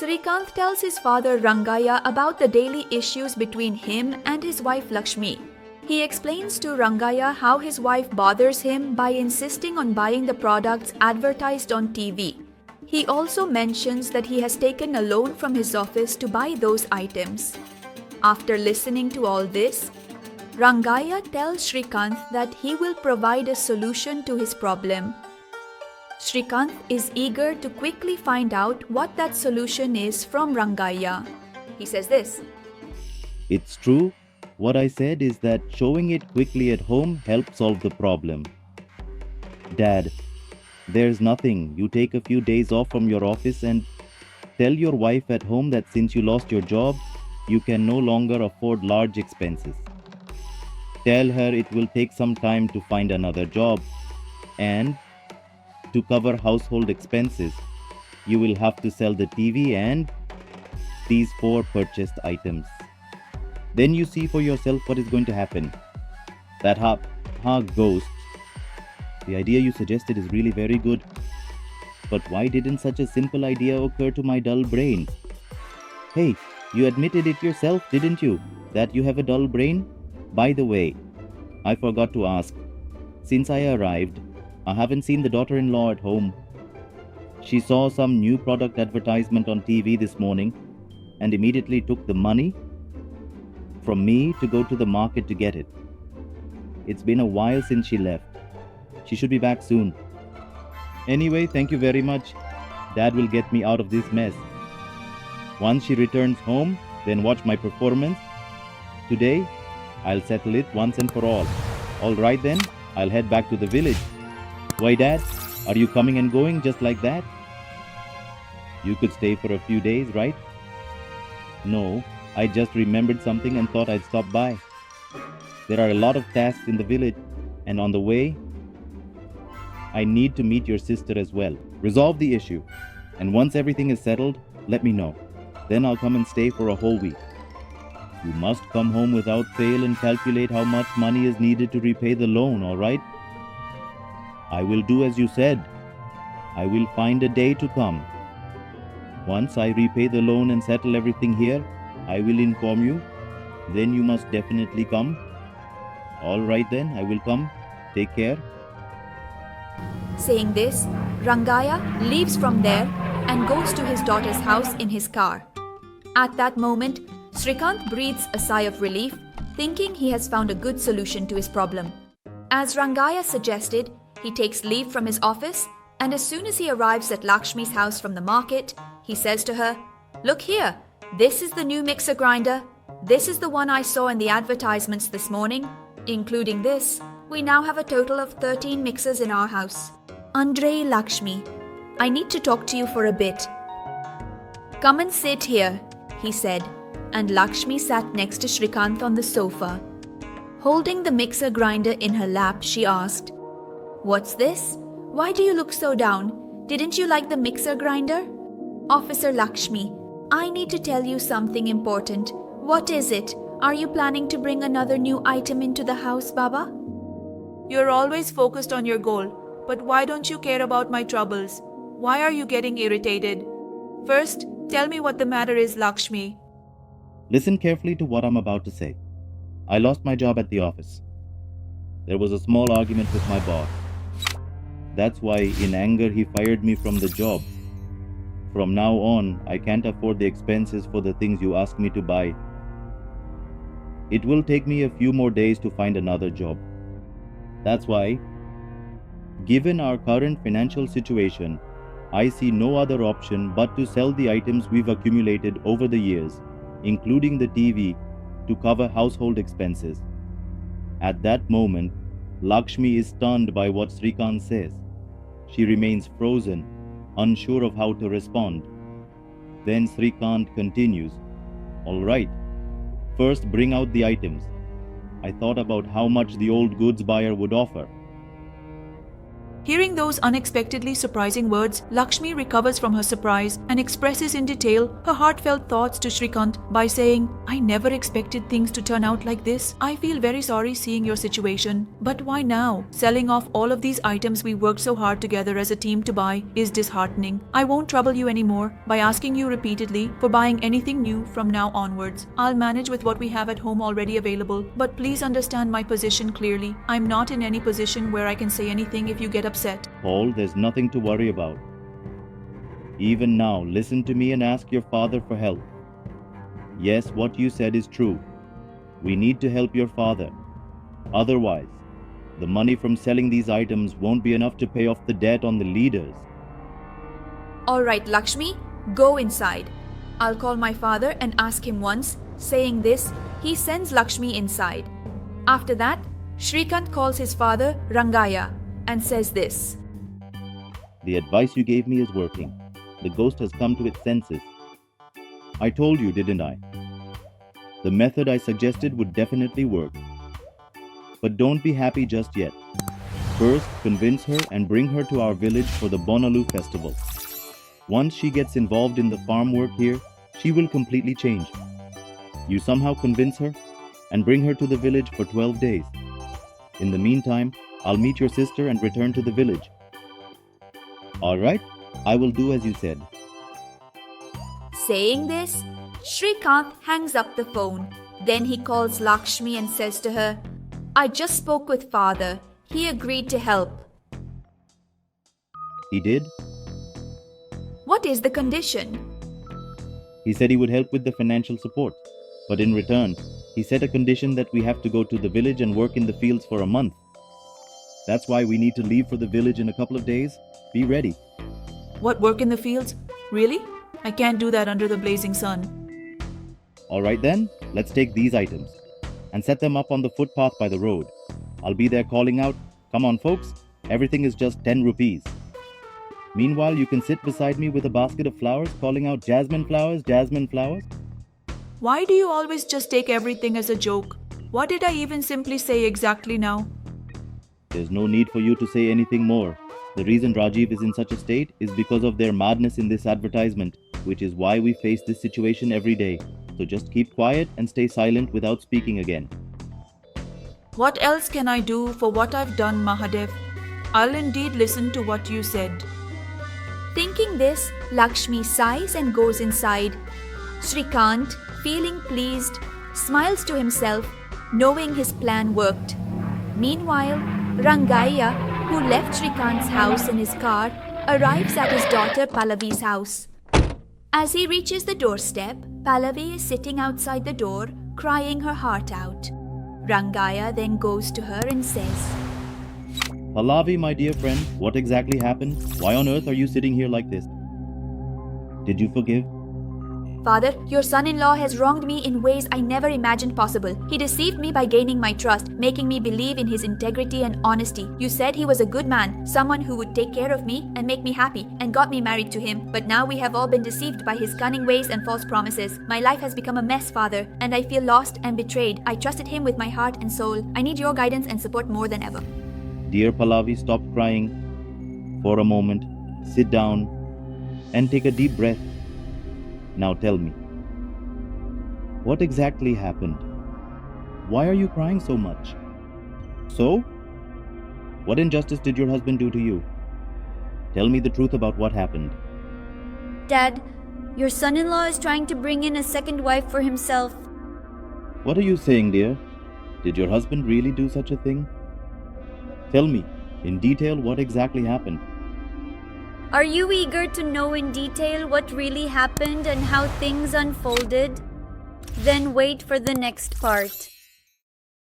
Srikanth tells his father Rangaiah about the daily issues between him and his wife Lakshmi. He explains to Rangaiah how his wife bothers him by insisting on buying the products advertised on TV. He also mentions that he has taken a loan from his office to buy those items. After listening to all this, Rangaiah tells Srikanth that he will provide a solution to his problem. Srikanth is eager to quickly find out what that solution is from Rangaiah. He says this. It's true. What I said is that showing it quickly at home helps solve the problem. Dad, there's nothing. You take a few days off from your office and tell your wife at home that since you lost your job, you can no longer afford large expenses. Tell her it will take some time to find another job, and to cover household expenses, you will have to sell the TV and these 4 purchased items. Then you see for yourself what is going to happen. That ghost. The idea you suggested is really very good. But why didn't such a simple idea occur to my dull brain? Hey, you admitted it yourself, didn't you? That you have a dull brain? By the way, I forgot to ask. Since I arrived, I haven't seen the daughter-in-law at home. She saw some new product advertisement on TV this morning and immediately took the money from me to go to the market to get it. It's been a while since she left. She should be back soon. Anyway, thank you very much. Dad will get me out of this mess. Once she returns home, then watch my performance. Today, I'll settle it once and for all. All right then, I'll head back to the village. Why, Dad? Are you coming and going just like that? You could stay for a few days, right? No, I just remembered something and thought I'd stop by. There are a lot of tasks in the village, and on the way, I need to meet your sister as well. Resolve the issue, and once everything is settled, let me know. Then I'll come and stay for a whole week. You must come home without fail and calculate how much money is needed to repay the loan, all right? I will do as you said. I will find a day to come. Once I repay the loan and settle everything here, I will inform you. Then you must definitely come. All right then, I will come. Take care. Saying this, Rangaiah leaves from there and goes to his daughter's house in his car. At that moment, Srikanth breathes a sigh of relief, thinking he has found a good solution to his problem. As Rangaiah suggested, he takes leave from his office, and as soon as he arrives at Lakshmi's house from the market, he says to her, "Look here, this is the new mixer grinder. This is the one I saw in the advertisements this morning. Including this, we now have a total of 13 mixers in our house. Andre, Lakshmi, I need to talk to you for a bit." "Come and sit here," he said, and Lakshmi sat next to Srikanth on the sofa. Holding the mixer grinder in her lap, she asked, "What's this? Why do you look so down? Didn't you like the mixer grinder?" "Officer Lakshmi, I need to tell you something important." "What is it? Are you planning to bring another new item into the house, Baba?" You're always focused on your goal, but why don't you care about my troubles? Why are you getting irritated? First, tell me what the matter is, Lakshmi. Listen carefully to what I'm about to say. I lost my job at the office. There was a small argument with my boss. That's why, in anger, he fired me from the job. From now on, I can't afford the expenses for the things you asked me to buy. It will take me a few more days to find another job. That's why, given our current financial situation, I see no other option but to sell the items we've accumulated over the years, including the TV, to cover household expenses. At that moment, Lakshmi is stunned by what Srikanth says. She remains frozen, unsure of how to respond. Then Srikanth continues, "All right, first bring out the items. I thought about how much the old goods buyer would offer." Hearing those unexpectedly surprising words, Lakshmi recovers from her surprise and expresses in detail her heartfelt thoughts to Shrikant by saying, "I never expected things to turn out like this. I feel very sorry seeing your situation. But why now? Selling off all of these items we worked so hard together as a team to buy is disheartening. I won't trouble you anymore by asking you repeatedly for buying anything new from now onwards. I'll manage with what we have at home already available. But please understand my position clearly. I'm not in any position where I can say anything if you get upset." Paul, there's nothing to worry about. Even now, listen to me and ask your father for help. Yes, what you said is true. We need to help your father. Otherwise, the money from selling these items won't be enough to pay off the debt on the leaders. All right, Lakshmi, go inside. I'll call my father and ask him once. Saying this, he sends Lakshmi inside. After that, Shrikant calls his father, Rangaiah, and says this. The advice you gave me is working. The ghost has come to its senses. I told you, didn't I? The method I suggested would definitely work. But don't be happy just yet. First, convince her and bring her to our village for the Bonalu festival. Once she gets involved in the farm work here, she will completely change. You somehow convince her and bring her to the village for 12 days. In the meantime, I'll meet your sister and return to the village. All right, I will do as you said. Saying this, Shrikant hangs up the phone. Then he calls Lakshmi and says to her, "I just spoke with father. He agreed to help." He did? What is the condition? He said he would help with the financial support. But in return, he set a condition that we have to go to the village and work in the fields for a month. That's why we need to leave for the village in a couple of days. Be ready. What, work in the fields? Really? I can't do that under the blazing sun. All right then, let's take these items and set them up on the footpath by the road. I'll be there calling out, "Come on folks, everything is just 10 rupees." Meanwhile, you can sit beside me with a basket of flowers calling out, "Jasmine flowers, jasmine flowers." Why do you always just take everything as a joke? What did I even simply say exactly now? There's no need for you to say anything more. The reason Rajiv is in such a state is because of their madness in this advertisement, which is why we face this situation every day. So just keep quiet and stay silent without speaking again. What else can I do for what I've done, Mahadev? I'll indeed listen to what you said. Thinking this, Lakshmi sighs and goes inside. Shrikant, feeling pleased, smiles to himself, knowing his plan worked. Meanwhile, Rangaiah, who left Shrikant's house in his car, arrives at his daughter Pallavi's house. As he reaches the doorstep, Pallavi is sitting outside the door, crying her heart out. Rangaiah then goes to her and says, Pallavi, my dear friend, what exactly happened? Why on earth are you sitting here like this? Did you forgive? "Father, your son-in-law has wronged me in ways I never imagined possible. He deceived me by gaining my trust, making me believe in his integrity and honesty. You said he was a good man, someone who would take care of me and make me happy, and got me married to him. But now we have all been deceived by his cunning ways and false promises. My life has become a mess, Father, and I feel lost and betrayed. I trusted him with my heart and soul. I need your guidance and support more than ever." Dear Pallavi, stop crying for a moment, sit down, and take a deep breath. Now tell me, what exactly happened? Why are you crying so much? So, what injustice did your husband do to you? Tell me the truth about what happened. Dad, your son-in-law is trying to bring in a second wife for himself. What are you saying, dear? Did your husband really do such a thing? Tell me, in detail, what exactly happened. Are you eager to know in detail what really happened and how things unfolded? Then wait for the next part.